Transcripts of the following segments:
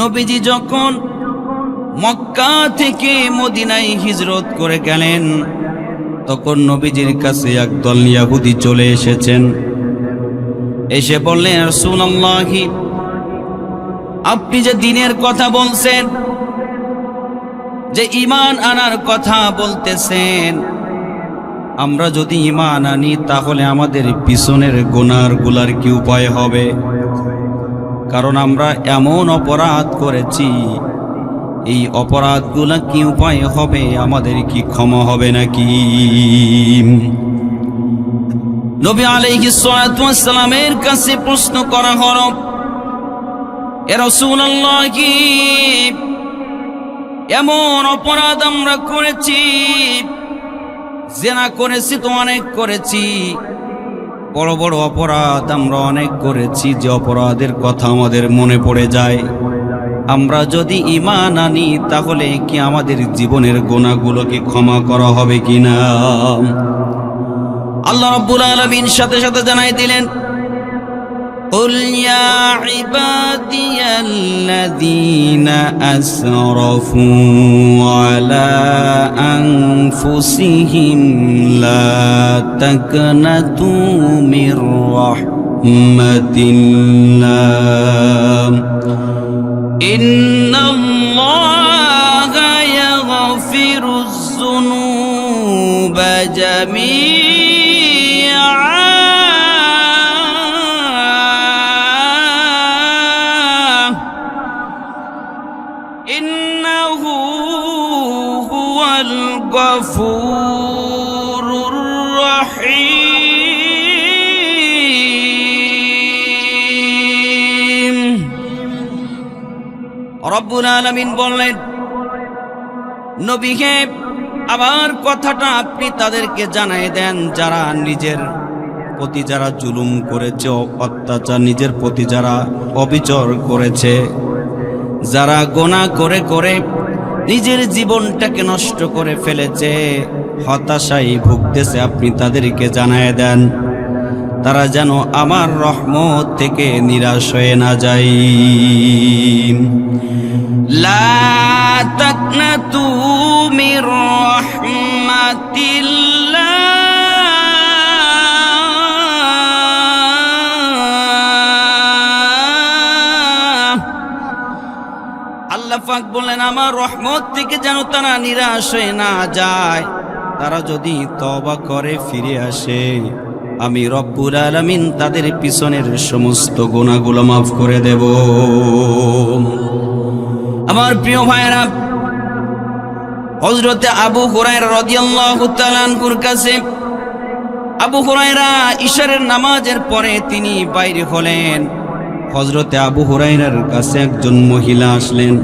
নবীজি যখন মক্কা থেকে মদিনায় হিজরত করে গেলেন, তখন নবীজির কাছে একদল ইহুদি চলে এসেছেন। এসে বললেন, রাসূলুল্লাহ, আপনি যে দ্বীনের কথা বলছেন, যে ঈমান আনার কথা বলতেছেন, আমরা যদি ঈমান আনি তাহলে আমাদের পিছনের গুনাহগুলোর কি উপায় হবে? কারণ আমরা এমন অপরাধ করেছি, এই অপরাধগুলা কি উপায় হবে? আমাদের কি ক্ষমা হবে নাকি? নবী আলাইহিস সালাতু ওয়াস সালামের কাছে প্রশ্ন করা হলো, এ রাসূলুল্লাহ, কি এমন অপরাধ আমরা করেছি? জিনা করেছি তো অনেক করেছি, বড় বড় অপরাধ আমরা অনেক করেছি, যে অপরাধের কথা আমাদের মনে পড়ে যায়। আমরা যদি ঈমান আনি তাহলে কি আমাদের জীবনের গুনাহগুলোকে ক্ষমা করা হবে কিনা? আল্লাহ রাব্বুল আলামিন সাথে সাথে জানাই দিলেন, قل يا عبادي الذين أسرفوا على أنفسهم لا تقنطوا من رحمة الله إن الله يغفر الذنوب جميعا إنه هو الغفور الرحيم। রব্বুল আলামিন বললেন, নবীকে আবার কথাটা আপনি তাদেরকে জানাই দেন, যারা নিজের প্রতি যারা জুলুম করেছে, অত্যাচার, নিজের প্রতি যারা অবিচার করেছে, যারা গুনাহ করে করে নিজের জীবনটাকে নষ্ট করে ফেলেছে, হতাশায় ভুগতেছে, আপনি তাদেরকে জানায় দেন তারা যেন আমার রহমত থেকে নিরাশ হয়ে না যায়। লা তাকনাতু মির রাহমাতিল্লাহ আল্লাহ পাক বলেন, আমার রহমত থেকে যেন তারা নিরাশ হয়ে না যায়। তারা যদি তওবা করে ফিরে আসে, আমি রব্বুল আলামিন তাদের পিছনের সমস্ত গুনাহগুলো মাফ করে দেব। আমার প্রিয় ভাইরা, হযরতে আবু হুরায়রা রাদিয়াল্লাহু তাআলা আনহুর কাছে, আবু হুরায়রা ইশারের নামাজের পরে তিনি বাইরে হলেন। হযরতে আবু হুরায়রার কাছে একজন মহিলা আসলেন,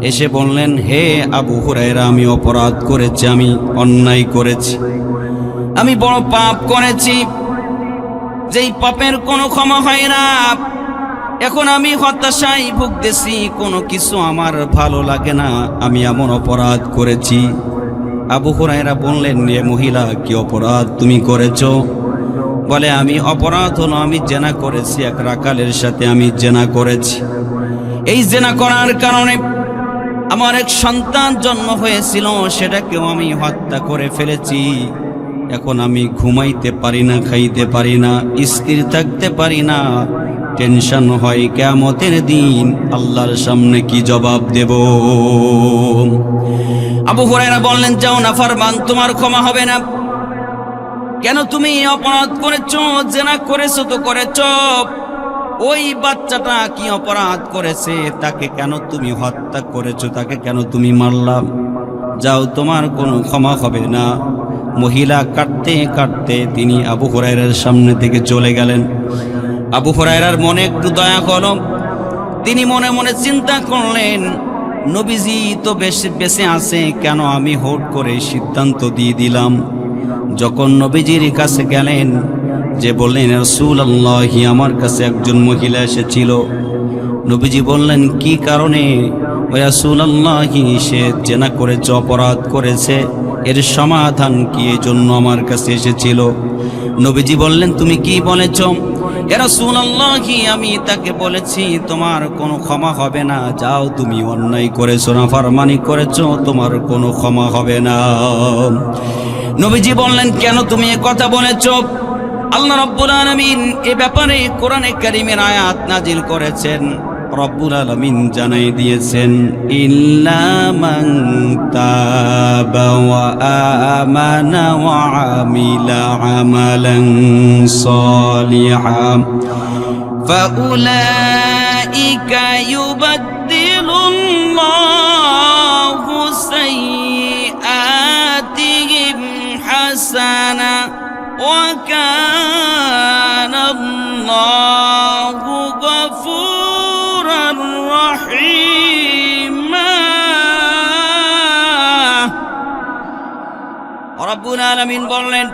এসে বললেন, হে আবু হুরায়রা, আমি অপরাধ করেছি, আমি অন্যায় করেছি, আমি বড় পাপ করেছি, যেই পাপের কোনো ক্ষমা হয় না। এখন আমি হতাশায় ভুগতেছি, কোনো কিছু আমার ভালো লাগে না, আমি এমন অপরাধ করেছি। আবু হুরায়রা বললেন, এ মহিলা, কি অপরাধ তুমি করেছো? বলে, আমি অপরাধ হলো আমি জেনা করেছি, এক রাখালের সাথে আমি জেনা করেছি। এই জেনা করার কারণে আমার এক সন্তান জন্ম হয়েছিল, সেটাকেও আমি হত্যা করে ফেলেছি। এখন আমি ঘুমাইতে পারি না, খাইতে পারি না, স্থির থাকতে পারি না, টেনশন হয় কিয়ামতের দিন আল্লাহর সামনে কি জবাব দেব। আবু হুরায়রা বললেন, যাও নাফরমান, তোমার ক্ষমা হবে না। কেন তুমি অপরাধ করেছো? জেনা করেছো তো করেছো, ওই বাচ্চাটা কি অপরাধ করেছে, তাকে কেন তুমি হত্যা করেছো, তাকে কেন তুমি মারলাম? যাও, তোমার কোনো ক্ষমা হবে না। মহিলা কাঁদতে কাঁদতে তিনি আবু হুরায়রার সামনে থেকে চলে গেলেন। আবু হুরায়রার মনে একটু দয়া হলো, তিনি মনে মনে চিন্তা করলেন, নবীজি তো বেঁচে আছে, কেন আমি হুট করে সিদ্ধান্ত দিয়ে দিলাম। যখন নবীজির কাছে গেলেন, যে বললেন, রাসূলুল্লাহ, আমার কাছে একজন মহিলা এসেছিল। নবীজি বললেন, কি কারণে? রাসূলুল্লাহ, সে জেনা করেছে, অপরাধ করেছে, এর সমাধান কি, এই জন্য আমার কাছে এসেছিল। নবীজি বললেন, তুমি কি বলেছ? ইয়া রাসূলুল্লাহ, আমি তাকে বলেছি তোমার কোনো ক্ষমা হবে না, যাও তুমি অন্যায় করেছো, নাফরমানি করেছো, তোমার কোনো ক্ষমা হবে না। নবীজি বললেন, কেন তুমি এ কথা বলেছো? আল্লাহ রাব্বুল আলামিন এ ব্যাপারে কোরআনে কারীমের আয়াত নাজিল করেছেন। রব্বুল আলামিন জানাই দিয়েছেন, ইল্লা মান তাবা ওয়া আমানা ওয়া আমিলা আমালান সালিহান ফাউলাইকা ইউবাদদিলুল্লাহু সাইয়্যাতিহিম হাসানা ওয়া কানাল্লাহু গফুরার রহিমা। রব্বুল আলামিন বললেন,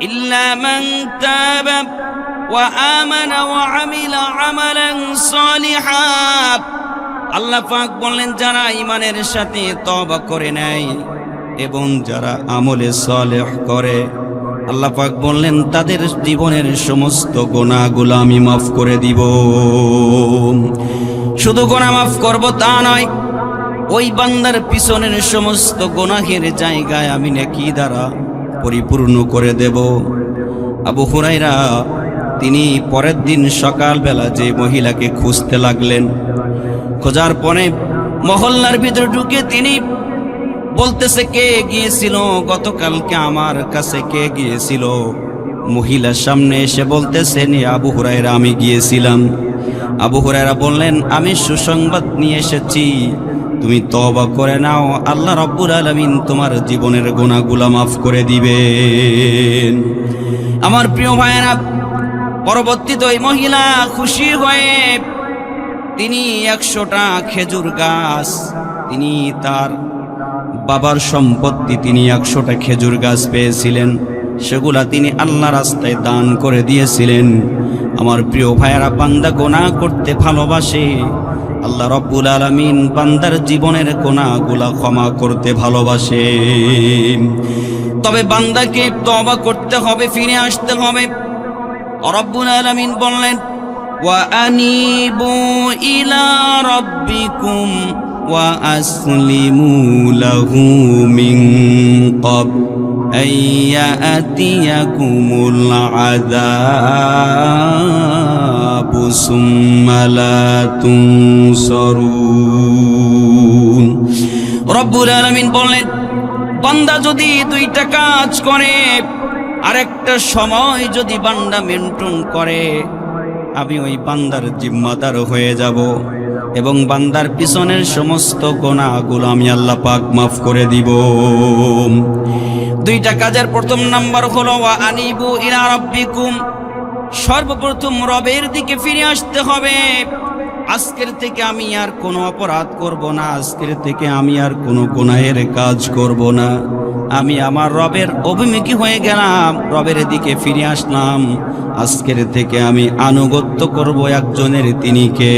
ইল্লা মান তাবা ওয়া আমানা ওয়া আমিলা আমালান সালিহান। আল্লাহ পাক বললেন, যারা ঈমানের সাথে তওবা করে নেয় এবং যারা আমলে সালেহ করে, আল্লাহ পাক বললেন তাদের জীবনের সমস্ত গুনাহগুলো আমি মাফ করে দিব। শুধু গুনাহ মাফ করব তা নয়, ওই বান্দার পিছনের সমস্ত গুনাহের জায়গায় আমি নেকি দ্বারা পরিপূর্ণ করে দেব। আবু হুরায়রা তিনি পরের দিন সকালবেলা যে মহিলাকে খুঁজতে লাগলেন, খোঁজার পরে মহল্লার ভিতরে ঢুকে তিনি বলতেছে, কে গিয়েছিল গতকালকে আমার কাছে, কে গিয়েছিল? মহিলার সামনে এসে বলতেছেন, আবু হুরায়রা আমি গিয়েছিলাম। আবু হুরায়রা বললেন, আমি সুসংবাদ নিয়ে এসেছি, তুমি তওবা করে নাও, আল্লাহ রাব্বুল আলামিন তোমার জীবনের গুনাহগুলো মাফ করে দিবেন। আমার প্রিয় ভাইয়েরা, পরবর্তীতে ওই মহিলা খুশি হয়ে তিনি 100টা খেজুর গাছ, তিনি তার বাবার সম্পত্তি, তিনি 100টা খেজুর গাছ পেয়েছিলেন, সেগুলা তিনি আল্লাহ রাস্তায় দান করে দিয়েছিলেন। আমার প্রিয় ভাইয়েরা, বান্দা গুনাহ করতে ভালোবাসে, আল্লাহ রাব্বুল আলামিন বান্দার জীবনের গুনাহগুলা ক্ষমা করতে ভালোবাসে। তবে বান্দাকে তওবা করতে হবে, ফিরে আসতে হবে। রাব্বুল আলামিন বললেন, ওয়া আনিবু ইলা রাব্বিকুম ওয়া আসলিমু লাহু মিন ক্বাবল আইয়াতিয়াকুমুল আযাবু সুম্মা লা তুনসারুন। রব্বুল আলামিন বলেন, বান্দা যদি দুইটা কাজ করে, আরেকটা সময় যদি বান্দা মেনটেন করে, আমি ওই বান্দার জিম্মাদার হয়ে যাব এবং বান্দার পিছনের সমস্ত গুনাহগুলো আমি আল্লাহ পাক মাফ করে দিব। দুইটা কাজের প্রথম নাম্বার হলো ওয়া আনিবু ইলা রাব্বিকুম, সর্বপ্রথম রবের দিকে ফিরে আসতে হবে। আজকের থেকে আমি আর কোনো অপরাধ করব না, আজকের থেকে আমি আর কোনো গুনাহের কাজ করব না, আমি আমার রবের অভিমুখী হয়ে গেলাম, রবের দিকে ফিরে আসলাম। আজকের থেকে আমি আনুগত্য করব একজনের, তিনি কে?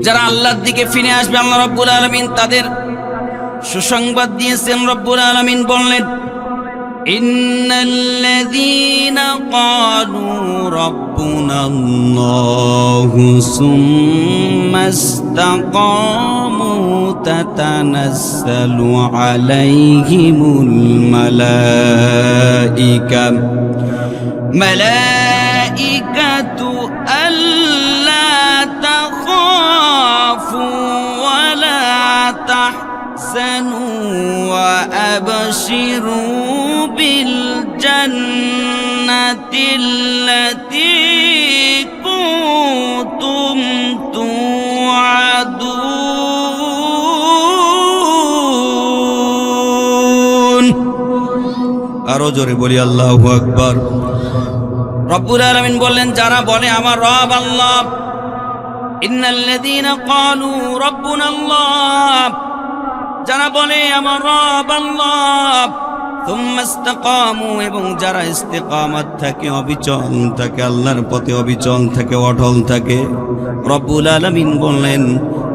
যারা আল্লাহর দিকে ফিরে আসবে, আল্লাহ রাব্বুল আলামিন তাদের সুসংবাদ দিয়েছেন। রাব্বুল আলামিন বললেন, ইন্নাল্লাযীনা ক্বালু রাব্বুনাল্লাহু সুম্মা ইসতাকামু তাতানাজ্জালু আলাইহিমুল মালাইকাতু আল্লা তাখাফু ওয়া লা তাহজানু ওয়া আবশিরু বিল জান্নাতিল্লাতী কুনতুম তুআদুন। আরো জোরে বলি আল্লাহু আকবার। রব্বুল আলামিন বললেন, যারা বলে আমার রব আল্লাহ, ইন্নাল্লাযীনা ক্বালু রাব্বুনাল্লাহ, যারা বলে আমার রব আল্লাহ, সুম্মা ইসতাকামু, এবং যারা ইস্তেকামাত থাকে, অবিচল থাকে, আল্লাহর পথে অবিচল থাকে, অটল থাকে, রব্বুল আলামিন বললেন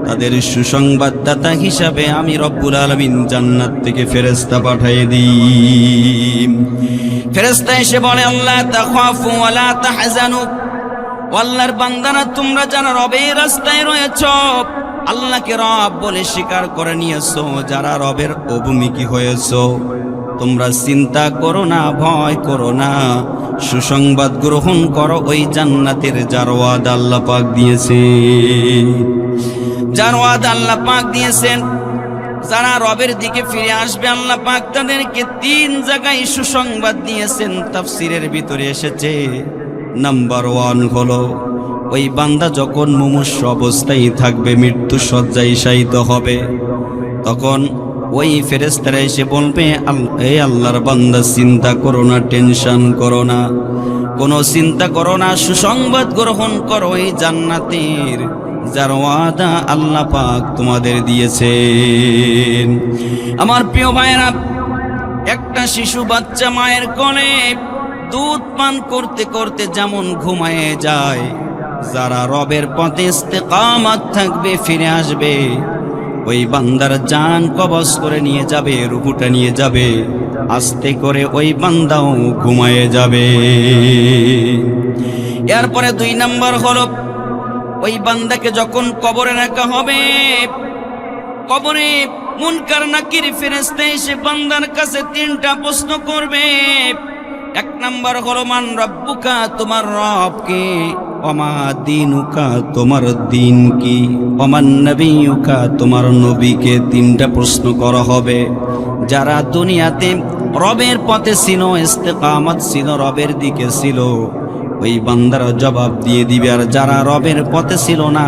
তাদের সুসংবাদদাতা হিসাবে আমি রব্বুল আলামিন জান্নাত থেকে ফেরেশতা পাঠিয়ে দিই। ফেরেশতা এসে বলে, আল্লাহ তাখাফু ওয়া লা তাহজানু, আল্লাহর বান্দারা তোমরা যারা রবের রাস্তায় রয়েছো, আল্লাহকে রব বলে স্বীকার করে নিয়েছো, যারা রবের অবমুখী হয়েছো, তোমরা চিন্তা করো না, ভয় করো না, সুসংবাদ গ্রহণ করো ওই জান্নাতের যার ওয়াদা আল্লাহ পাক দিয়েছেন, যার ওয়াদা আল্লাহ পাক দিয়েছেন। যারা রবের দিকে ফিরে আসবে আল্লাহ পাক তাদেরকে 3 জায়গায় সুসংবাদ দিয়েছেন। তাফসীরের ভিতরে এসেছে, নাম্বার 1 হলো ওই বান্দা যখন মুমূর্ষু অবস্থায় থাকবে, মৃত্যু শয্যায় শায়িত হবে, তখন ওই ফেরেশতারা এসে বলবে, হে আল্লাহর বান্দা চিন্তা করো না, টেনশন করো না, কোনো চিন্তা করো না, সুসংবাদ গ্রহণ করো এই জান্নাতের যার ওয়াদা আল্লাহ পাক তোমাদের দিয়েছেন। আমার প্রিয় ভাইরা, একটা শিশু বাচ্চা মায়ের কোলে দুধ পান করতে করতে যেমন ঘুমায়ে যায়, যারা রবের পথে ইস্তেকামাত থাকবে, ফিরে আসবে, ওই বান্দার জান কবজ করে নিয়ে যাবে, রূহটা নিয়ে যাবে, আস্তে করে ওই বান্দাও ঘুমায়ে যাবে। এরপরে 2 নাম্বার হলো ওই বান্দাকে যখন কবরে রাখা হবে, কবরে মুনকার নাকির ফেরেশতা এসে বান্দার কাছে 3টা প্রশ্ন করবে। 1 নাম্বার হলো মান রব্বুকা, তোমার রব কে, ওমা দীনুকা, তোমার দিন কি, ওমান নবিয়ুকা, তোমার নবীকে। 3টা প্রশ্ন করা হবে। যারা দুনিয়াতে রবের পথে ছিল, ইস্তেকামত ছিল, রবের দিকে ছিল, ওই বান্দারা জবাব দিয়ে দিবে। আর যারা রবের পথে ছিল না,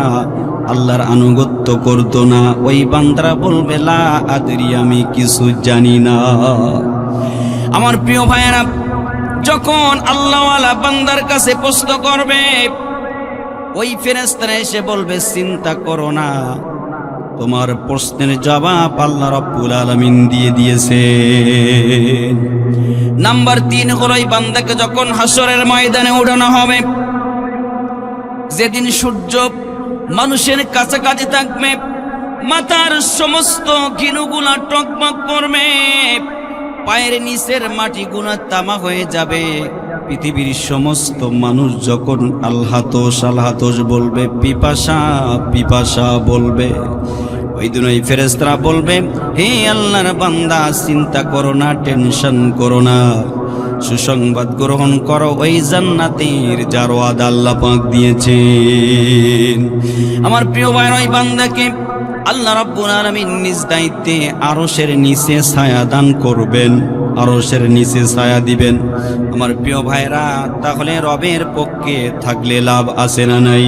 আল্লাহর আনুগত্য করতো না, ওই বান্দারা বলবে লা আদরি, আমি কিছু জানি না। আমার প্রিয় ভাইয়েরা, যখন আল্লাহওয়ালা বান্দার কাছে প্রশ্ন করবে, ওই ফেরেশতারা এসে বলবে চিন্তা করো না, তোমার প্রশ্নের জবাব আল্লাহ রাব্বুল আলামিন দিয়ে দিয়েছে। নাম্বার 3 হলো এই বান্দাকে যখন হাসরের ময়দানে উঠানো হবে, যেদিন সূর্য মানুষের কাছাকাছি থাকবে, মাথার সমস্ত ঘিনুগুলা টকবক করবে, পায়ের নিচের মাটিগুলা তামা হয়ে যাবে। পৃথিবীর সমস্ত মানুষ যখন আলহাতোষ আলহাতোষ বলবে, পিপাসা পিপাসা বলবে, ওই দিন ওই ফেরেশতারা বলবে, হে আল্লাহর বান্দা চিন্তা করো না, টেনশন করো না, সুসংবাদ গ্রহণ করো ওই জান্নাতের যার ওয়াদা আল্লাহ পাক দিয়েছেন। আমার প্রিয় ভাই, ওই বান্দাকে আল্লাহ রাব্বুল আলামিন নিজ দায়িত্বে আরশের নিচে ছায়া দান করবেন, আরশের নিচে ছায়া দিবেন। আমার প্রিয় ভাইরা, তাহলে রবের পক্ষে থাকলে লাভ আছে না নাই?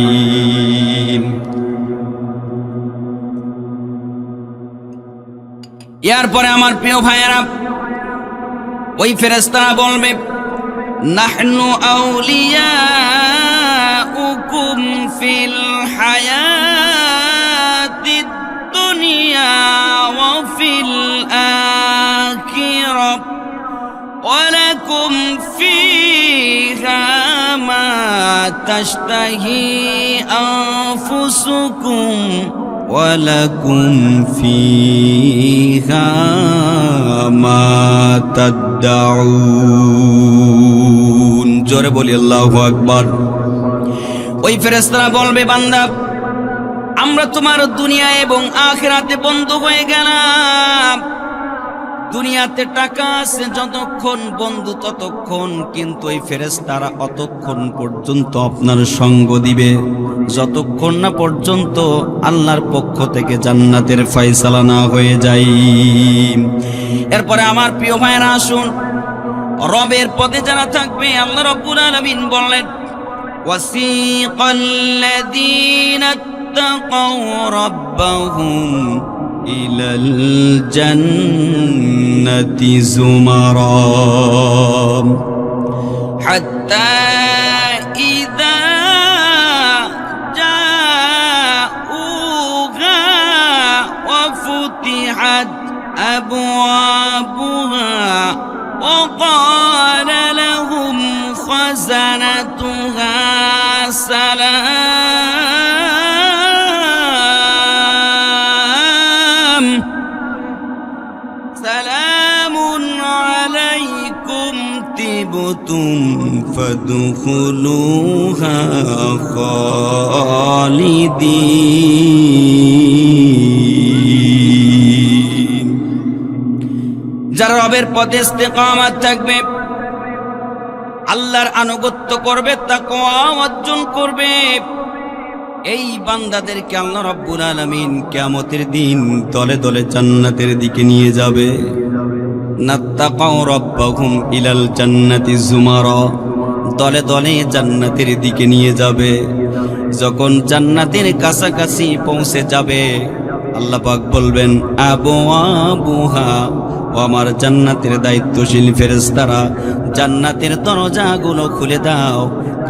এরপরে আমার প্রিয় ভাইরা, ওই ফেরেশতারা বলবে, নাহনু আউলিয়াউকুম ফিল হায়াতিদ দুনিয়া ওয়া ফিল আখিরাহ ওয়া লাকুম ফীহা মা তাশতাহি আনফুসুকুম ওয়া লাকুম ফীহা মা তাদউন। জোরে বলি আল্লাহু আকবার। ওই ফেরেশতারা বলবে, বান্দা আমরা তোমার দুনিয়া এবং আখিরাতে বন্ধু হয়ে গেলাম। দুনিয়াতে টাকা আছে যতক্ষণ, বন্ধু ততক্ষণ, কিন্তু এই ফেরেশতারা অতক্ষণ পর্যন্ত আপনার সঙ্গ দিবে যতক্ষণ না পর্যন্ত আল্লাহর পক্ষ থেকে জান্নাতের ফয়সালা না হয়ে যায়। এরপরে আমার প্রিয় ভাইরা, আসুন রবের পথে যারা থাকবে, আল্লাহ রাব্বুল আলামিন বললেন, ওয়াসিকাল্লাযীনা ইত্তাকাউ রাব্বাহুম ইলাল জান্নাতি যুমারা হাত্তা ইযা জাউহা ওয়া ফুতিহাত আবওয়াবুহা فادخلوها خالدين যারা রবের পথে ইস্তেকামত থাকবে, আল্লাহর আনুগত্য করবে, তাকওয়া অর্জন করবে, এই বান্দাদেরকে আল্লাহ রাব্বুল আলামিন কিয়ামতের দিন দলে দলে জান্নাতের দিকে নিয়ে যাবে। নাত্তাকাউ রাব্বাহুম ইলাল জান্নাতি যুমারা, দলে দলে জান্নাতের দিকে নিয়ে যাবে। যখন জান্নাতের কাছাকাছি পৌঁছে যাবে, আল্লাহ পাক বলবেন আবওয়াবুহা, ও আমার জান্নাতের দায়িত্বশীল ফেরেশতারা, জান্নাতের দরজাগুলো খুলে দাও,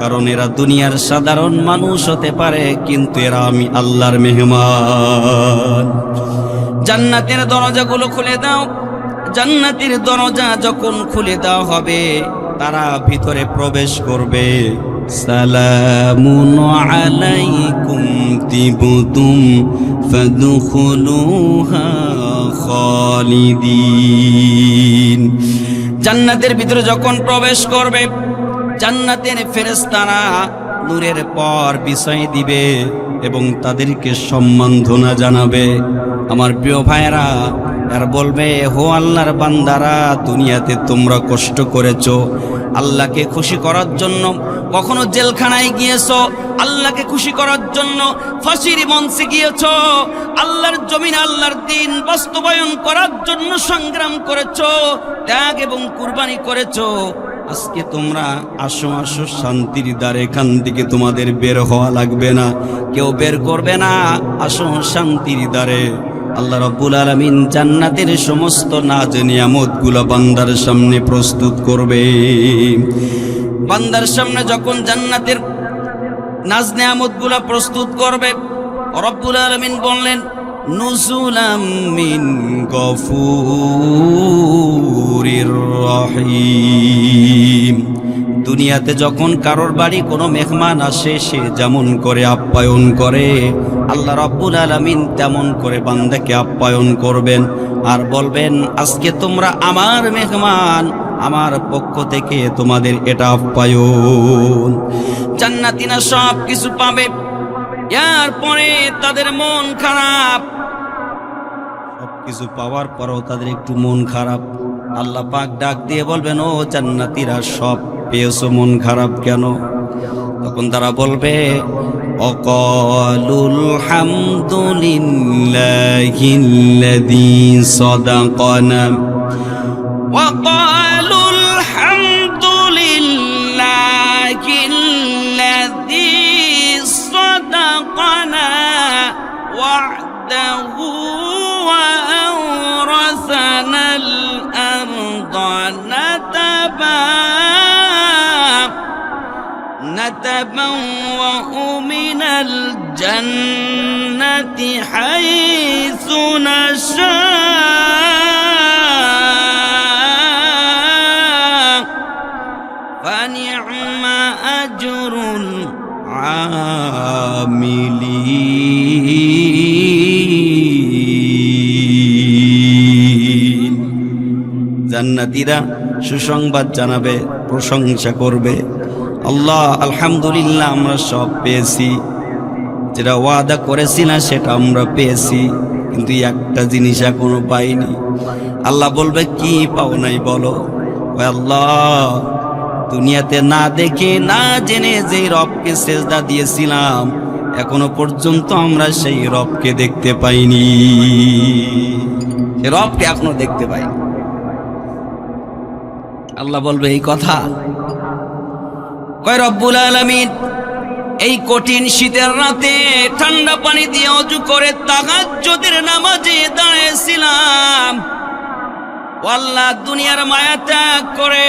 কারণ এরা দুনিয়ার সাধারণ মানুষ হতে পারে, কিন্তু এরা আমি আল্লাহর মেহমান। জান্নাতের দরজাগুলো খুলে দাও। জান্নাতের দরজা যখন খুলে দেওয়া হবে, তারা ভিতরে প্রবেশ করবে। সালামুন আলাইকুম তিবতুম ফাদখুলুহা খালিদিন। জান্নাতের ভিতরে যখন প্রবেশ করবে, জান্নাতের ফেরেশতারা নূরের পর বিষয় দিবে এবং তাদেরকে সম্মাননা জানাবে। আমার প্রিয় ভাইরা, আর বলবে, হো আল্লাহর বান্দারা, দুনিয়াতে তোমরা কষ্ট করেছো, আল্লাহকে খুশি করার জন্য কখনো জেলখানায় গিয়েছো, আল্লাহকে খুশি করার জন্য ফাঁসির মঞ্চে গিয়েছো, আল্লাহর জমিন আল্লাহর দিন বাস্তবায়ন করার জন্য সংগ্রাম করেছো, ত্যাগ এবং কুরবানি করেছো। আজকে তোমরা আসো আসো শান্তির দ্বারে, এখান থেকে তোমাদের বের হওয়া লাগবে না, কেউ বের করবে না, আসো শান্তির দ্বারে। আল্লাহ রাব্বুল আলামিন জান্নাতের সমস্ত নাজ নিয়ামতগুলো বান্দার সামনে প্রস্তুত করবে। বান্দার সামনে যখন জান্নাতের নাজ নিয়ামতগুলো প্রস্তুত করবে, রব্বুল আলামিন বললেন নুজুলাম মিন গফুরির রহিম। দুনিয়াতে যখন কারোর বাড়ি কোনো মেহমান আসে, সে যেমন করে আপ্যায়ন করে, আল্লাহ রাব্বুল আলামিন তেমন করে বান্দাকে আপ্যায়ন করবেন আর বলবেন, আজকে তোমরা আমার মেহমান, আমার পক্ষ থেকে তোমাদের এটা আপ্যায়ন। জান্নাতীরা সব কিছু পাবে, এরপরে তাদের মন খারাপ। সবকিছু পাওয়ার পরও তাদের একটু মন খারাপ। আল্লাহ পাক ডাক দিয়ে বলবেন, ও জান্নাতীরা, সব পেয়েছো, মন খারাপ কেন? তখন তারা বলবে, অকালুল হামদুলিল্লাহিল্লাযী সাদাকানা ওয়াকালুল হামদুলিল্লাহিল্লাযী সাদাকানা ওয়া'দাহু ওয়া আওরাসানাল আরদা نتبوأ من الجنة حيث نشاء فنعم أجر العاملين। জান্নাতীরা সুসংবাদ জানাবে, প্রশংসা করবে, আল্লাহ আলহামদুলিল্লাহ, আমরা সব পেয়েছি, যেটা ওয়াদা করেছি না সেটা আমরা পেয়েছি, কিন্তু একটা জিনিস এখনো পাইনি। আল্লাহ বলবে, কি পাও নাই বলো? আল্লাহ, দুনিয়াতে না দেখে না জেনে যেই রবকে সেজদা দিয়েছিলাম, এখনো পর্যন্ত আমরা সেই রবকে দেখতে পাইনি, রবকে এখনো দেখতে পাইনি। আল্লাহ বলবে এই কথা। কয় রব্বুল আলামিন, এই কঠিন শীতের রাতে ঠান্ডা পানি দিয়ে ওযু করে তাহাজ্জুদের নামাজে দাঁড়িয়েছিলাম। আল্লাহ, দুনিয়ার মায়া ত্যাগ করে,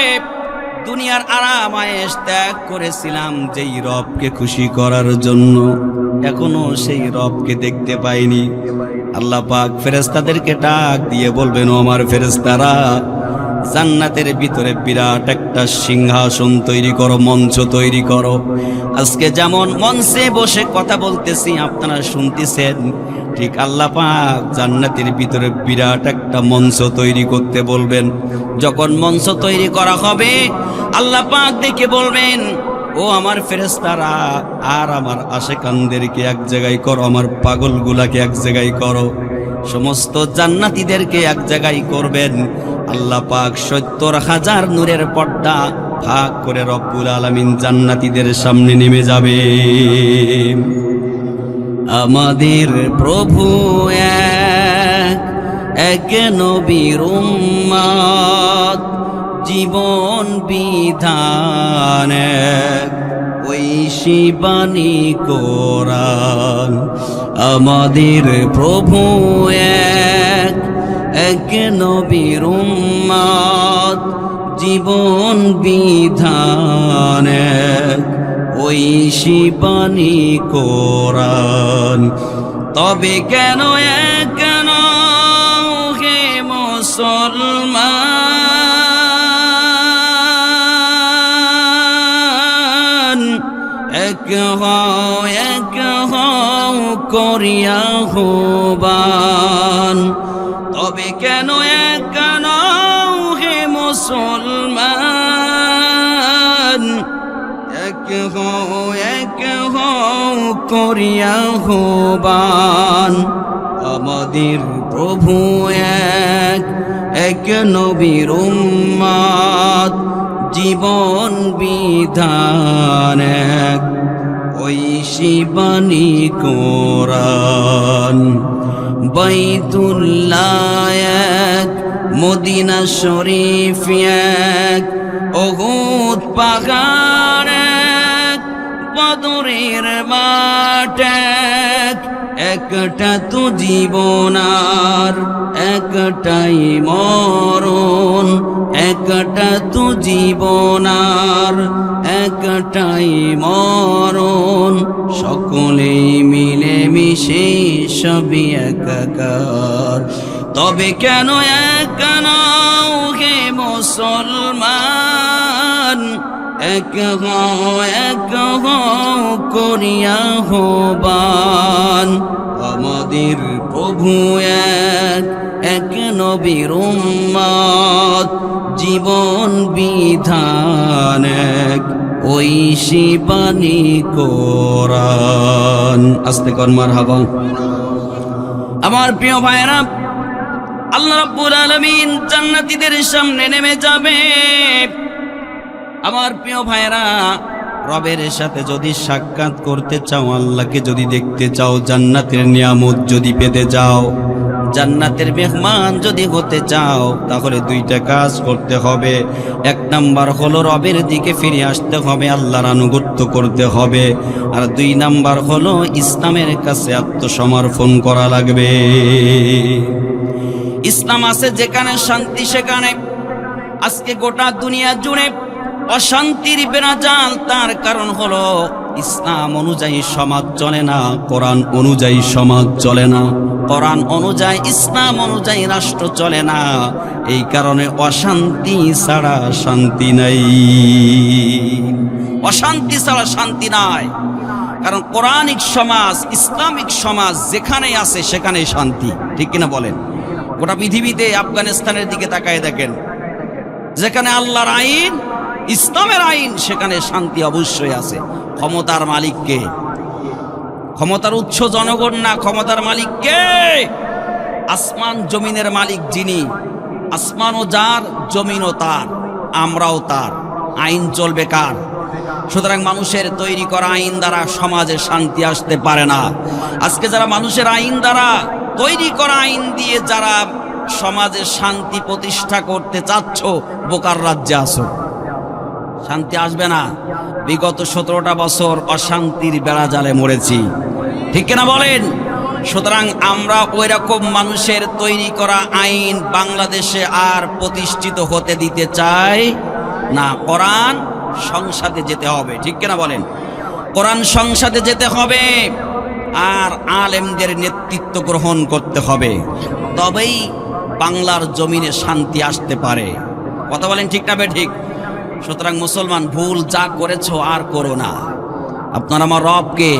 দুনিয়ার আরাম আয়েশ ত্যাগ করেছিলাম যেই রবকে খুশি করার জন্য, এখনো সেই রবকে দেখতে পাইনি। আল্লাহ পাক ফেরেশতাদেরকে ডাক দিয়ে বলবেন, ও আমার ফেরেশতারা, জান্নাতের ভিতরে বিরাট একটা সিংহাসন তৈরি করো, মঞ্চ তৈরি করো। আজকে যেমন মঞ্চে বসে কথা বলতেছি, আপনারা শুনতেছেন, ঠিক আল্লাহ পাক জান্নাতের ভিতরে বিরাট একটা মঞ্চ তৈরি করতে বলবেন। যখন মঞ্চ তৈরি করা হবে, আল্লাহ পাক দেখে বলবেন, ও আমার ফেরেশতারা আর আমার আশিকানদেরকে এক জায়গায় করো, আমার পাগলগুলাকে এক জায়গায় করো। সমস্ত জান্নাতীদেরকে এক জায়গায় করবেন। আল্লাহ পাক ৭০,০০০ নূরের পর্দা ভাগ করে রব্বুল আলামিন জান্নাতীদের সামনে নেমে যাবে। আমাদের প্রভু এক নবীর উম্মত, জীবন বিধান ওই শিবানী কোরআন। আমাদের প্রভু এক নবীর উম্মত, জীবন বিধান ওই শিবানী কোরআন। তবে কেন কেন হে মুসলমান, এক হও করিয়া আহ্বান। তবে কেন কেন হে মুসলমান, এক হও করিয়া আহ্বান। আমাদের প্রভু এক নবীর উম্মত, জীবন বিধান ওই শিবানী কোরআন। বাইতুল্লাহ এক, মদিনা শরীফ এক, উহুদ পাহাড় এক, বদরের মাঠ এক। একটা তো জীবন আর একটাই মরণ, একটা তো জীবন আর একটাই মরণ। সকলেই মিলে মিশে সবই একাকার। তবে কেন কেন হে মুসলমান, এক হও করিয়া আহ্বান। আমাদের প্রভু এক নবীর উম্মত, জীবন বিধান ওই শিবানী কোরআন। আস্তে কর মারহাবা। আমার প্রিয় ভাইরা, আল্লাহ রাব্বুল আলামিন জান্নাতীদের সামনে নেমে যাবে। আমার প্রিয় ভাইরা, রবের সাথে যদি সাক্ষাৎ করতে চাও, আল্লাহকে যদি দেখতে চাও, জান্নাতের নিয়ামত যদি পেতে চাও, জান্নাতের মেহমান যদি হতে চাও, তাহলে দুইটা কাজ করতে হবে। এক নাম্বার হলো রবের দিকে ফিরে আসতে হবে, আল্লাহর আনুগত্য করতে হবে। আর দুই নাম্বার হলো ইসলামের কাছে আত্মসমর্পণ করা লাগবে। ইসলাম আছে যেখানে শান্তি সেখানে। আজকে গোটা দুনিয়া জুড়ে অশান্তির বেড়াজাল, তার কারণ হলো ইসলাম অনুযায়ী সমাজ চলে না, কোরআন অনুযায়ী সমাজ চলে না, কোরআন অনুযায়ী ইসলাম অনুযায়ী রাষ্ট্র চলে না। এই কারণে অশান্তি ছাড়া শান্তি নাই, অশান্তি ছাড়া শান্তি নাই। কারণ কোরআনিক সমাজ, ইসলামিক সমাজ যেখানে আছে সেখানেই শান্তি। ঠিক কিনা বলেন? গোটা পৃথিবীতে আফগানিস্তানের দিকে তাকায় দেখেন, যেখানে আল্লাহর আইন, ইসলামের আইন, সেখানে শান্তি অবশ্যই আছে। ক্ষমতার মালিক কে? ক্ষমতার উৎস জনগণ না, ক্ষমতার মালিক কে? আসমান জমিনের মালিক যিনি, আসমানও যার, জমিনও তার, আমরাও তার। আইন চলবে কার? সুতরাং মানুষের তৈরি করা আইন দ্বারা সমাজে শান্তি আসতে পারে না। আজকে যারা মানুষের আইন দ্বারা তৈরি করা আইন দিয়ে যারা সমাজে শান্তি প্রতিষ্ঠা করতে চাচ্ছ, বোকার রাজ্যে আসো, শান্তি আসবে না। বিগত 17টা বছর অশান্তির বেড়াজালে মরেছি, ঠিক কিনা বলেন? সুতরাং আমরা ওই রকম মানুষের তৈরি করা আইন বাংলাদেশে আর প্রতিষ্ঠিত হতে দিতে চাই না। কোরআন সংসদে যেতে হবে, ঠিক কিনা বলেন? কোরআন সংসদে যেতে হবে আর আলেমদের নেতৃত্ব গ্রহণ করতে হবে, তবেই বাংলার জমিনে শান্তি আসতে পারে। কথা বলেন ঠিক না ঠিক? সুতরাং মুসলমান, ভুল যা করেছো আর করো না। আপনার আমার রবকে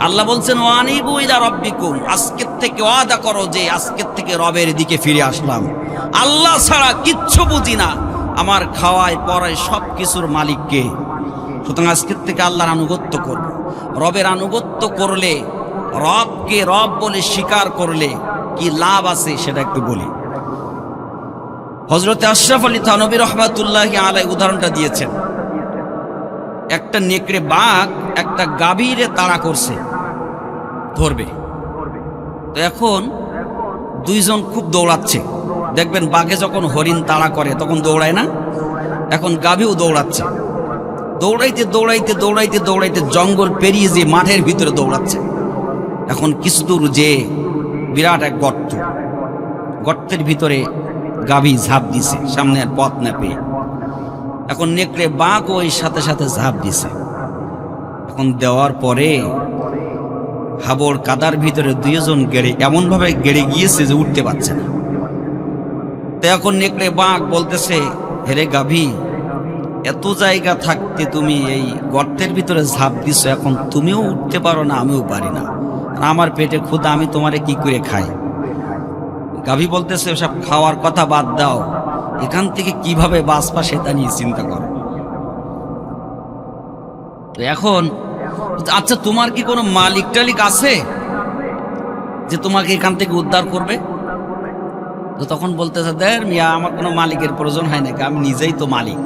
আল্লাহ বলছেন ওয়ানিবু ইলা রাব্বিকুম, আজকের থেকে ওয়াদা করো যে আজকের থেকে রবের দিকে ফিরে আসলাম, আল্লাহ ছাড়া কিচ্ছু বুঝি না, আমার খাওয়ায় পড়ায় সব কিছুর মালিককে। সুতরাং আজকের থেকে আল্লাহর আনুগত্য করব। রবের আনুগত্য করলে, রবকে রব বলে স্বীকার করলে কি লাভ আছে সেটা একটু বলি। হযরত আশরাফ আলী থানভী রহমাতুল্লাহি আলাইহি উদাহরণটা দিয়েছেন। একটা নেকড়ে বাঘ একটা গাভীরে তাড়া করছে, ধরবে। তো এখন দুইজন খুব দৌড়াচ্ছে। দেখবেন বাঘে যখন হরিণ তাড়া করে তখন দৌড়ায় না, এখন গাভীও দৌড়াচ্ছে। দৌড়াইতে দৌড়াইতে দৌড়াইতে দৌড়াইতে জঙ্গল পেরিয়ে যে মাঠের ভিতরে দৌড়াচ্ছে। এখন কিছু দূর যে বিরাট এক গর্ত, গর্তের ভিতরে গাভী ঝাঁপ দিছে সামনে আর পথ না পেয়ে। এখন নেকড়ে বাঘ ওই সাথে সাথে ঝাঁপ দিছে। এখন দেওয়ার পরে হাবড় কাদার ভিতরে দুইজন গেড়ে এমন ভাবে গেড়ে গিয়েছে যে উঠতে পারছে না। তো এখন নেকড়ে বাঘ বলতেছে, হেরে গাভী, এত জায়গা থাকতে তুমি এই গর্তের ভিতরে ঝাঁপ দিছো, এখন তুমিও উঠতে পারো না, আমিও পারি না, আমার পেটে ক্ষুধা, আমি তোমারে কি করে খাই? গাভী বলতেছে, ওসব খাওয়ার কথা বাদ দাও, এখান থেকে কিভাবে বাঁচবা সেটা নিয়ে চিন্তা করো। তো এখন আচ্ছা, তোমার কি কোনো মালিক টালিক আছে যে তোমাকে এখান থেকে উদ্ধার করবে? তো তখন বলতেছে, দেখ মিয়া, আমার কোনো মালিকের প্রয়োজন হয় নাকি, আমি নিজেই তো মালিক।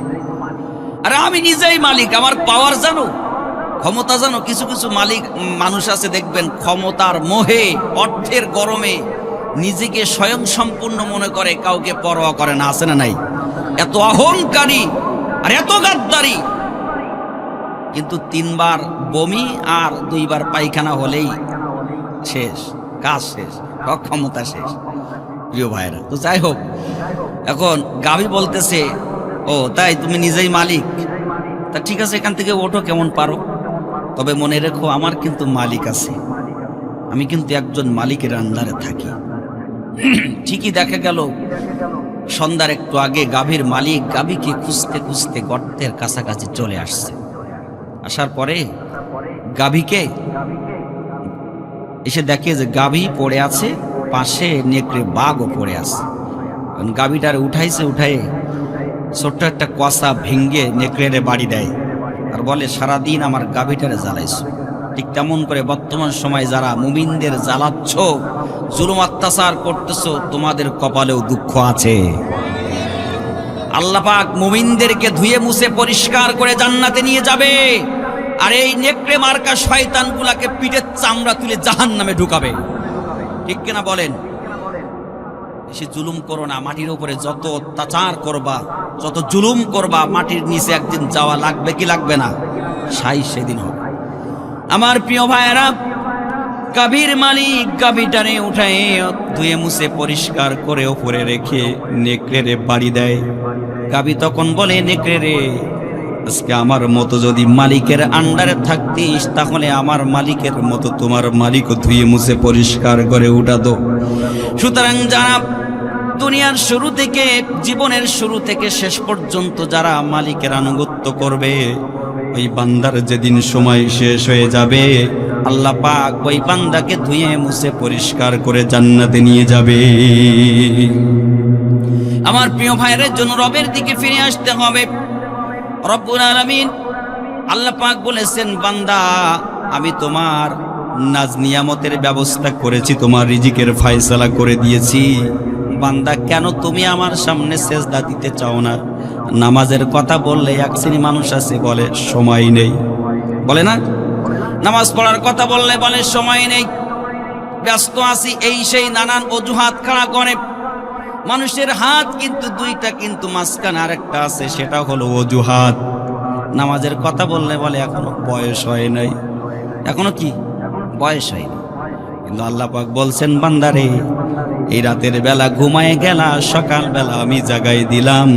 আরে আমি নিজেই মালিক, আমার পাওয়ার জানো, ক্ষমতা জানো। কিছু কিছু মালিক মানুষ আছে দেখবেন, ক্ষমতার মোহে, অর্থের গরমে নিজেকে স্বয়ং সম্পূর্ণ মনে করে, কাউকে পরোয়া করে না, আছে না নাই? এত অহংকারী আর এত গাদ্দারি, কিন্তু 3 বার বমি আর 2 বার পায়খানা হলেই শেষ, কাজ শেষ, অক্ষমতা শেষ। প্রিয় ভাইরা, তো যাই হোক, এখন গাভী বলতেছে, ও তাই তুমি নিজেই মালিক? তা ঠিক আছে, এখান থেকে ওঠো কেমন পারো, তবে মনে রেখো আমার কিন্তু মালিক আছে, আমি কিন্তু একজন মালিকের আন্ডারে থাকি। ঠিকই দেখা গেল সন্ধ্যার একটু আগে গাভীর মালিক গাভীকে খুঁজতে খুঁজতে গর্তের কাছাকাছি চলে আসছে। আসার পরে গাভীকে এসে দেখে যে গাভী পড়ে আছে, পাশে নেকড়ে বাঘও পড়ে আছে। গাভীটারে উঠাইছে, উঠাই ছোট্ট একটা কষা ভেঙ্গে নেকড়েরে বাড়ি দেয় আর বলে, সারাদিন আমার গাভীটারে জ্বালাইছো। ঠিক তেমন করে বর্তমান সময় যারা মুমিনদের জ্বালাচ্ছ, জুলুম অত্যাচার করতেছো, তোমাদের কপালেও দুঃখ আছে। আল্লাহ পাক মুমিনদেরকে ধুয়ে মুছে পরিষ্কার করে জান্নাতে নিয়ে যাবে, আর এই নেকড়ে মার্কা শয়তানগুলাকে পিঠের চামড়া তুলে জাহান্নামে ঢুকাবে। ঠিক কিনা বলেন? বেশি জুলুম করো না, মাটির উপরে যত অত্যাচার করবা, যত জুলুম করবা, মাটির নিচে একদিন যাওয়া লাগবে কি লাগবে না? সেদিন হবে। আমার প্রিয় ভাইয়েরা, গাভীর মালিক গাভীটারে উঠায় ধুয়ে মুছে পরিষ্কার করে ওপরে রেখে নেকড়েরে বাড়ি দেয়। গাভী তখন বলে, নেকড়ে রে, আজকে আমার মতো যদি মালিকের আন্ডারে থাকতিস, তাহলে আমার মালিকের মতো তোমার মালিকও ধুয়ে মুছে পরিষ্কার করে উঠাতো। সুতরাং যারা দুনিয়ার শুরু থেকে, জীবনের শুরু থেকে শেষ পর্যন্ত যারা মালিকের আনুগত্য করবে, ওই বান্দার যেদিন সময় শেষ হয়ে যাবে, আল্লাহ পাক ওই বান্দাকে ধুয়ে মুছে পরিষ্কার করে জান্নাতে নিয়ে যাবে। আমার প্রিয় ভাইয়ের জন্য রবের দিকে ফিরে আসতে হবে। রব্বুল আলামিন আল্লাহ পাক বলেছেন, বান্দা আমি তোমার নাজ নিয়ামতের ব্যবস্থা করেছি, তোমার রিজিকের ফয়সালা করে দিয়েছি। বান্দা কেন তুমি আমার সামনে সেজদা দিতে চাও না? নামাজের কথা বললে এক শ্রেণী মানুষ আছে বলে সময় নেই, বলে না? নামাজ পড়ার কথা বললে বলে সময় নেই, ব্যস্ত আছি, এই সেই নানান অজুহাত খাড়া করে। মানুষের হাত কিন্তু দুইটা, কিন্তু মাঝখানে আরেকটা আছে, সেটা হলো অজুহাত। নামাজের কথা বললে বলে এখনো বয়স হয় নাই, এখনো কি বয়স হয়নি। কিন্তু আল্লাহ পাক বলছেন, বান্দারে এই রাতের বেলা ঘুমায় গেলা, সকাল বেলা আমি জাগাই দিলাম,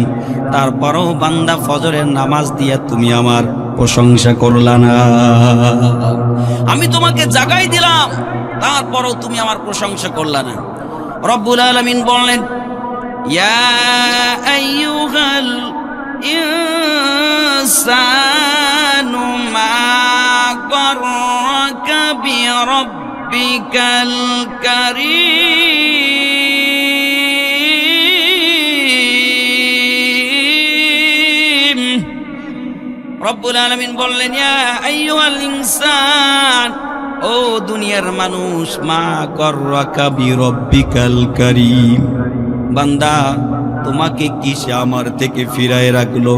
তারপরও বান্দা ফজরের নামাজ দিয়ে তুমি আমার প্রশংসা করলা না। আমি তোমাকে জাগাই দিলাম, তারপরও তুমি আমার প্রশংসা করলা না। রব্বুল আলামিন বললেন, ইয়া আইয়ুহাল ইনসানু মা গাররাকা বিরাব্বিকাল কারীম। রব্বুল আলামিন বললেন, ইয়া আইয়ুহাল ইনসান, ও দুনিয়ার মানুষ, মা গাররাকা বিরাব্বিকাল কারীম, বান্দা তোমাকে কিসে আমার থেকে ফিরায় রাখলো?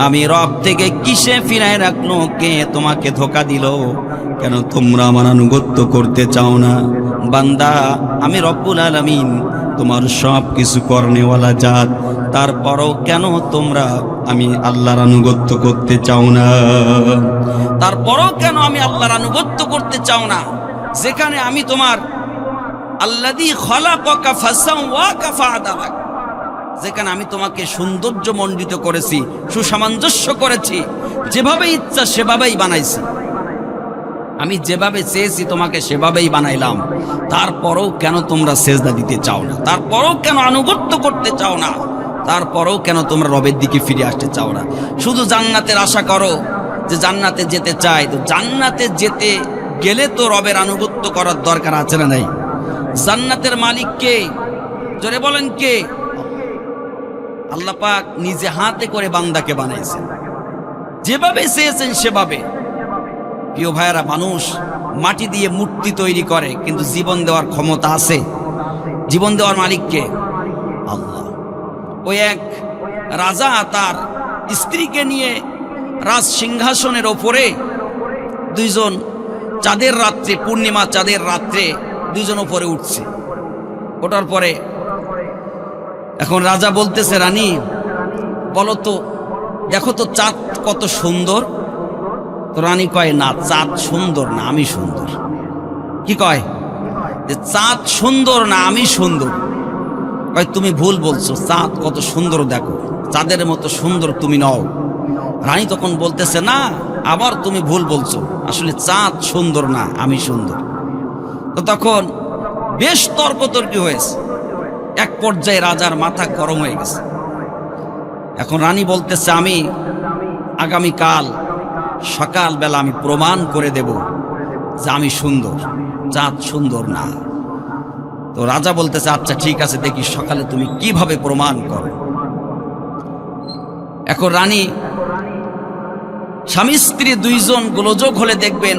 আমি রব থেকে কিসে ফিরায় রাখলো? কে তোমাকে ধোঁকা দিল? কেন তোমরা আমার আনুগত্য করতে চাও না? বান্দা, আমি রব্বুল আলামিন তোমার সব কিছু করনেওয়ালা জাত, তারপরও কেন তোমরা আমি আল্লাহর আনুগত্য করতে চাও না? তারপরও কেন আমি আল্লাহর আনুগত্য করতে চাও না? যেখানে আমি তোমার আল্লাযী খালাকাকা ফাসাওয়াকা ফাআদালাক, যেখানে আমি তোমাকে সৌন্দর্যমণ্ডিত করেছি, সুসামঞ্জস্য করেছি, যেভাবে ইচ্ছা সেভাবেই বানাইছি, আমি যেভাবে চেয়েছি তোমাকে সেভাবেই বানাইলাম, তারপরেও কেন তোমরা সেজদা দিতে চাও না? তারপরেও কেন আনুগত্য করতে চাও না? তারপরেও কেন তোমরা রবের দিকে ফিরে আসতে চাও না? শুধু জান্নাতের আশা করো, যে জান্নাতে যেতে চাই, তো জান্নাতে যেতে গেলে তো রবের আনুগত্য করার দরকার আছে না নাই? জান্নাতের মালিক কে? জোরে বলেন কে? আল্লাহ পাক নিজে হাতে করে বান্দাকে বানাইছেন, যেভাবে চেয়েছেন সেভাবে। প্রিয় ভাইয়েরা, মানুষ মাটি দিয়ে মূর্তি তৈরি করে, কিন্তু জীবন দেওয়ার ক্ষমতা আছে? জীবন দেওয়ার মালিক কে? আল্লাহ। ওই এক রাজা তার স্ত্রীকে নিয়ে রাজ সিংহাসনের ওপরে, দুইজন চাঁদের রাত্রে, পূর্ণিমা চাঁদের রাত্রে দুইজন ওপরে উঠছে। ওঠার পরে এখন রাজা বলতেছে, রানী বলো তো, দেখো তো চাঁদ কত সুন্দর। তো রানী কয়, না, চাঁদ সুন্দর না, আমি সুন্দর। কি কয়? যে চাঁদ সুন্দর না, আমি সুন্দর। কয়, তুমি ভুল বলছো, চাঁদ কত সুন্দর দেখো, চাঁদের মতো সুন্দর তুমি নও। রানী তখন বলতেছে, না, আবার তুমি ভুল বলছো, আসলে চাঁদ সুন্দর না, আমি সুন্দর। তো তখন বেশ তর্কতর্কি হয়েছে। এক পর্যায়ে রাজার মাথা গরম হয়ে গেছে। এখন রানী বলতেছে, আমি আগামীকাল সকালবেলা আমি প্রমাণ করে দেব যে আমি সুন্দর, চাঁদ সুন্দর না। তো রাজা বলতেছে, আচ্ছা ঠিক আছে, দেখি সকালে তুমি কিভাবে প্রমাণ করো। এখন রানী স্বামী স্ত্রী দুইজন গোলযোগ হলে দেখবেন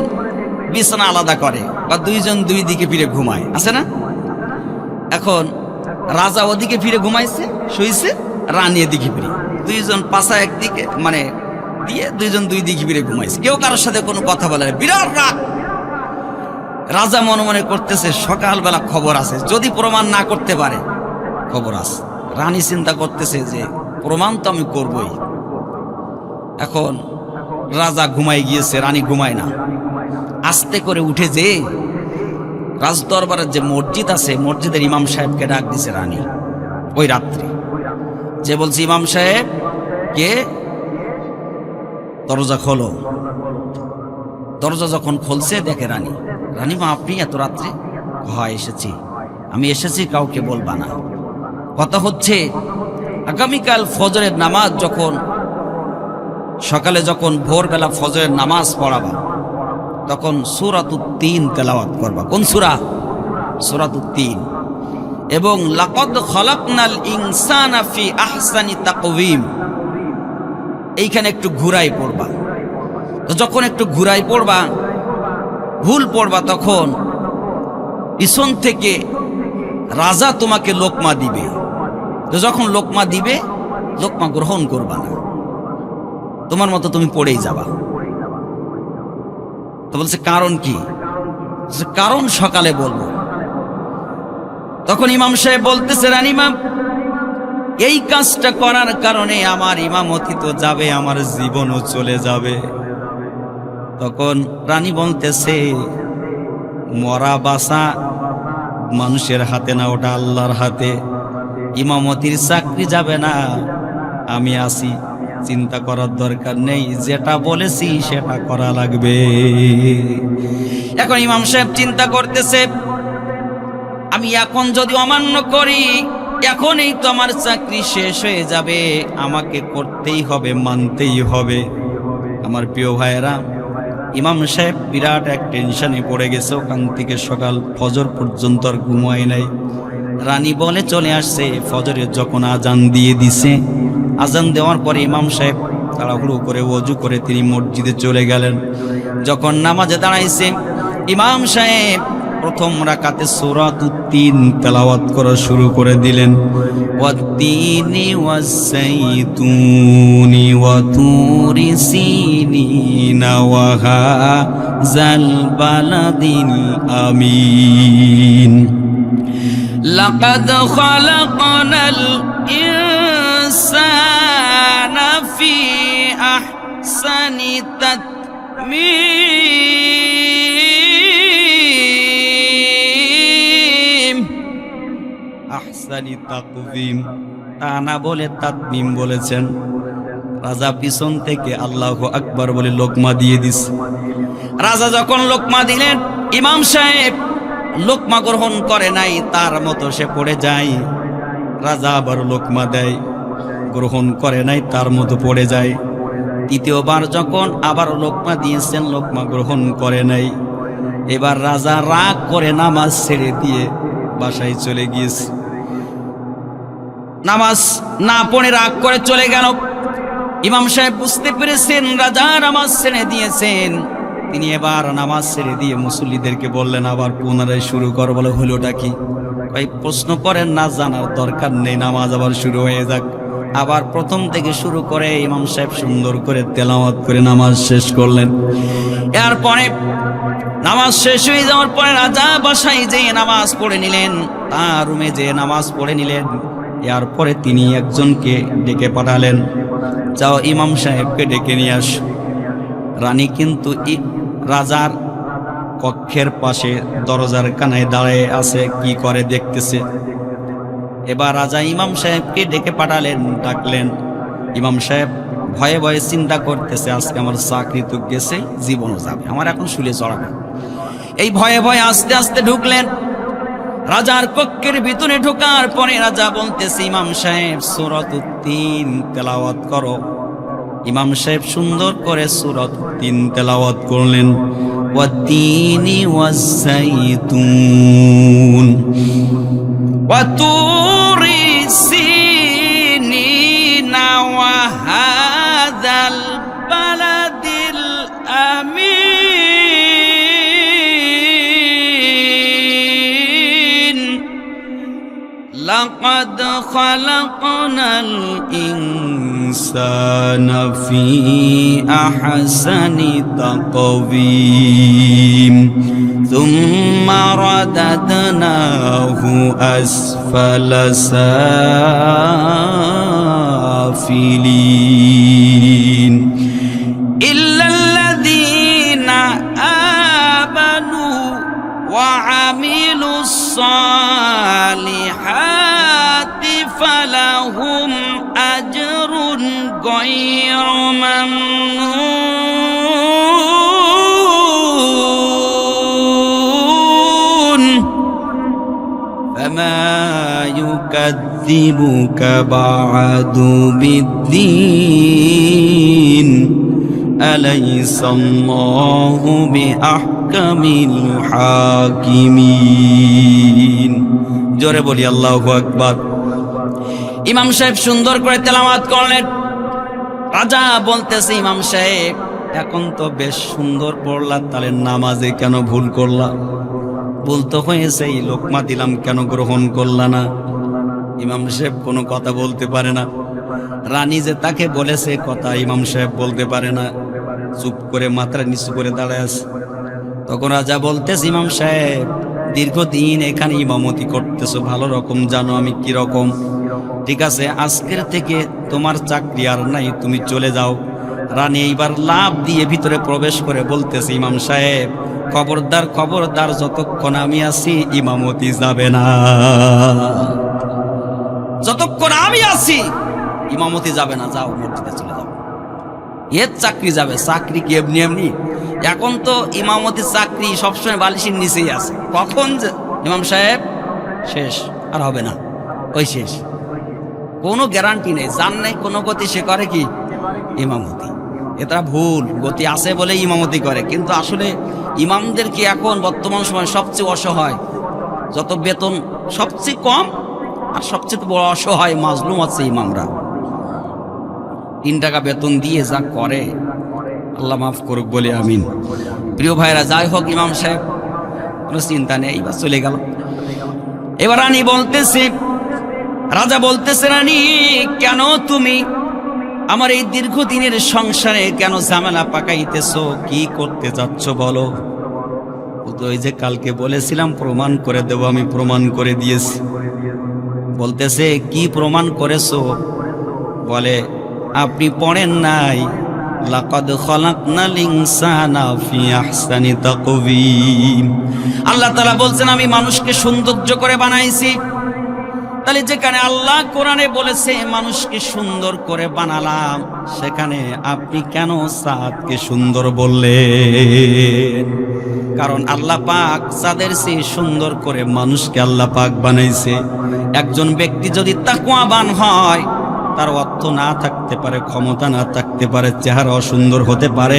বিছানা আলাদা করে, বা দুইজন দুই দিকে ফিরে ঘুমায়, আছে না? এখন রাজা ওদিকে ফিরে ঘুমাইছে, শুইছে, রানী এদিকে ফিরে, দুইজন পাশা একদিকে মানে দিয়ে দুইজন দুই দিকে ফিরে ঘুমাইছে, কেউ কারোর সাথে কোনো কথা বলে না। বিরাট রাগ। রাজা মনে মনে করতেছে, সকালবেলা খবর আছে, যদি প্রমাণ না করতে পারে খবর আছে। রানী চিন্তা করতেছে যে প্রমাণ তো আমি করবই। এখন রাজা ঘুমাই গিয়েছে, রানী ঘুমায় না। আস্তে করে উঠে যে রাজদরবারের যে মসজিদ আছে, মসজিদের ইমাম সাহেবকে ডাক দিছে রানী ওই রাত্রে। যে বলছে, ইমাম সাহেব কে? দরজা খোলো। দরজা যখন খুলছে দেখে রানী। রানী, মা আপনি এত রাত্রে? হয় এসেছি, আমি এসেছি, কাউকে বলবা না। কথা হচ্ছে আগামীকাল ফজরের নামাজ যখন সকালে, যখন ভোরবেলা ফজরের নামাজ পড়াবা, তখন সূরাতুত তিন তেলাওয়াত করবা। কোন সূরা? সূরাতুত তিন। এবং লাকাদ খালাকনাল ইনসানা ফি আহসানি তাকওয়িম, এইখানে একটু ঘুরাই পড়বা। তো যখন একটু ঘুরাই পড়বা, ভুল পড়বা, তখন পিছন থেকে রাজা তোমাকে লোকমা দিবে। তো যখন লোকমা দিবে, লোকমা গ্রহণ করবা না, তোমার মতো তুমি পড়েই যাবা। তো বলছে, কারণ কি? কারণ সকালে বলবো। তখন ইমাম সাহেব বলতেছে, রানীমা, এই কাজটা করার কারণে আমার ইমামতি তো যাবে, আমার জীবনও চলে যাবে। তখন রানী বলতেছে, মরা বাসা মানুষের হাতে না, ওটা আল্লাহর হাতে। ইমামতির চাকরি যাবে না, আমি আছি, চিন্তা করার দরকার নেই, যেটা বলেছি সেটা করা লাগবে। এখন ইমাম সাহেব চিন্তা করতেছে, আমি এখন যদি অমান্য করি, এখনই তো আমার চাকরি শেষ হয়ে যাবে, আমাকে করতেই হবে, মানতেই হবে। আমার প্রিয় ভাইয়েরা, ইমাম সাহেব বিরাট এক টেনশনে পড়ে গেছে। ওখান থেকে সকাল ফজর পর্যন্ত আর ঘুমায় নাই। রানী বলে চলে আসছে। ফজরে যখন আজান দিয়ে দিছে, আজান দেওয়ার পরে ইমাম সাহেব তাড়াহুড়ো করে ওযু করে তিনি মসজিদে চলে গেলেন। যখন নামাজে দাঁড়াইছে, ইমাম সাহেব প্রথম রাকাতে সূরাতুত তিন তেলাওয়াত করা শুরু করে দিলেন। ওয়াত-তিনি ওয়াস-সাইতুনি ওয়া তুরি সিনিনা ওয়া হাযাল বালাদিল আমিন লাকাদ খালাকনাল ইনসানা ফি আহসানি তাকবীম। আহসানি তাকবীম তা না বলে তাতমিম বলেছেন। রাজা পিছন থেকে আল্লাহু আকবার বলে লোকমা দিয়ে দিস। রাজা যখন লোকমা দিলেন, ইমাম সাহেব লোকমা গ্রহণ করে নাই, তার মতো সে পড়ে যায়। রাজা আবার লোকমা দেয়, গ্রহণ করে নাই, তার মতো পড়ে যায়। তৃতীয়বার যখন আবার লোকমা দিয়েছেন, লোকমা গ্রহণ করে নাই। এবার রাজা রাগ করে নামাজ ছেড়ে দিয়ে বাসায় চলে গিয়েছে। নামাজ না পড়ে রাগ করে চলে গেল। ইমাম সাহেব বুঝতে পেরেছেন রাজা নামাজ ছেড়ে দিয়েছেন। তিনি এবার নামাজ ছেড়ে দিয়ে মুসল্লিদেরকে বললেন, আবার পুনরায় শুরু কর। বলে হলোটা কি? ভাই প্রশ্ন করেন না, জানার দরকার নেই, নামাজ আবার শুরু হয়ে যাক। আবার প্রথম থেকে শুরু করে ইমাম সাহেব সুন্দর করে তেলাওয়াত করে নামাজ শেষ করলেন। এরপরে নামাজ শেষ হয়ে যাওয়ার পরে রাজা বাসায় যেয়ে নামাজ পড়ে নিলেন, তার রুমে যেয়ে নামাজ পড়ে নিলেন। এরপরে তিনি একজনকে ডেকে পাঠালেন, যাও ইমাম সাহেবকে ডেকে নিয়ে আস। রানী কিন্তু রাজার কক্ষের পাশে দরজার কানায় দাঁড়িয়ে আছে, কি করে দেখতেছে। এবার রাজা ইমাম সাহেবকে ডেকে পাঠালেন, ডাকলেন। ইমাম সাহেব ভয়ে ভয়ে চিন্তা করতেছে, আজকে আমার চাকরি তো গেছে, জীবনও যাবে, আমার এখন শুলে চড়াবে। এই ভয়ে ভয়ে আস্তে আস্তে ঢুকলেন। রাজার কক্ষের ভিতরে ঢোকার পরে রাজা বলতেছে, ইমাম সাহেব সূরাতুত তিন তেলাওয়াত করো। ইমাম সাহেব সুন্দর করে সূরাতুত তিন তেলাওয়াত করলেন। ওয়াত-তিনি ওয়াস-সাইতুন ওয়া তুরি সিনিনা ওয়া হাযাল বালাদিল আমিন লাকাদ খালাকনাল ইনসানা ফি আহসানি তাকবীম সুম্মা রাদাদনাহু আসফালা সাফিলিন ইল্লাল্লাযীনা আমানু ওয়া আমিলুস সালিহাতি ফালাহুম আজরুন গায়রু মামনুন ফামা ইউকাযযিবুকা বা'দু বিদ্দীন আলাইসাল্লাহু বিআহকামিল হাকিমিন। জোরে বলি আল্লাহু আকবার। ইমাম সাহেব সুন্দর করে তেলাওয়াত করলেন। রাজা বলতেছে, ইমাম সাহেব এখন তো বেশ সুন্দর পড়লা, তাহলে নামাজে কেন ভুল করলা? ভুল তো হয়েছে, এই লোকমা দিলাম কেন গ্রহণ করলা না? ইমাম সাহেব কোনো কথা বলতে পারে না। রানী যে তাকে বলেছে কথা ইমাম সাহেব বলতে পারে না, চুপ করে মাথা নিচু করে দাঁড়ায় আছে। তখন রাজা বলতেছে, ইমাম সাহেব দীর্ঘদিন এখানে ইমামতি করতেছো, ভালো রকম জানো আমি কি রকম। ঠিক আছে, আজকের থেকে তোমার চাকরি আর নাই, তুমি চলে যাও। রানী এইবার লাভ দিয়ে ভিতরে প্রবেশ করে বলতেছে, ইমাম সাহেব খবরদার খবরদার, যতক্ষণ আমি আছি ইমামতি যাবে না, যতক্ষণ আমি আছি ইমামতি যাবে না, যাও মসজিদে চলে যাও। এর চাকরি যাবে, চাকরি কি এমনি এমনি? এখন তো ইমামতি চাকরি সবসময় বালিশের নিচেই আছে, কখন যে ইমাম সাহেব শেষ আর হবে না। ওই শেষ, কোনো গ্যারান্টি নেই। যার নেই কোনো গতি সে করে কি ইমামতি। এটা ভুল, গতি আছে বলে ইমামতি করে, কিন্তু আসলে ইমামদের কি এখন বর্তমান সময় সবচেয়ে অসহায়, যত বেতন সবচেয়ে কম আর সবচেয়ে বড় অসহায় মাজলুম আছে ইমামরা। 3 টাকা বেতন দিয়ে যা করে, আল্লাহ মাফ করুক বলে আমিন। প্রিয় ভাইরা, যাই হোক, ইমাম সাহেব কোনো চিন্তা নেই, বা চলে গেল। এবার রানী বলতেছে, রাজা বলতেছে, রানী কেন তুমি আমার এই দীর্ঘদিনের সংসারে কেন ঝামেলা পাকাইতেছো? কি করতে যাচ্ছ বলো? ওই যে কালকে বলেছিলাম প্রমাণ করে দেব, আমি প্রমাণ করে দিয়েছি। বলতেছে, কি প্রমাণ করেছো? বলে, আপনি পড়েন নাই লাকাদ খালাকনাল ইনসানা ফি আহসানি তাকওয়িম। আল্লাহ তাআলা বলছেন আমি মানুষকে সৌন্দর্য করে বানাইছি। তাহলে যেখানে আল্লাহ কোরআনে বলেছে মানুষকে সুন্দর করে বানালাম, সেখানে আপনি কেন চাঁদকে সুন্দর বললেন? কারণ আল্লাহ পাক চাঁদের চেয়ে সুন্দর করে মানুষকে আল্লাহ পাক বানাইছে। একজন ব্যক্তি যদি তাকওয়াবান হয়, তার অর্থ না থাকতে পারে, ক্ষমতা না থাকতে পারে, চেহারা অসুন্দর হতে পারে,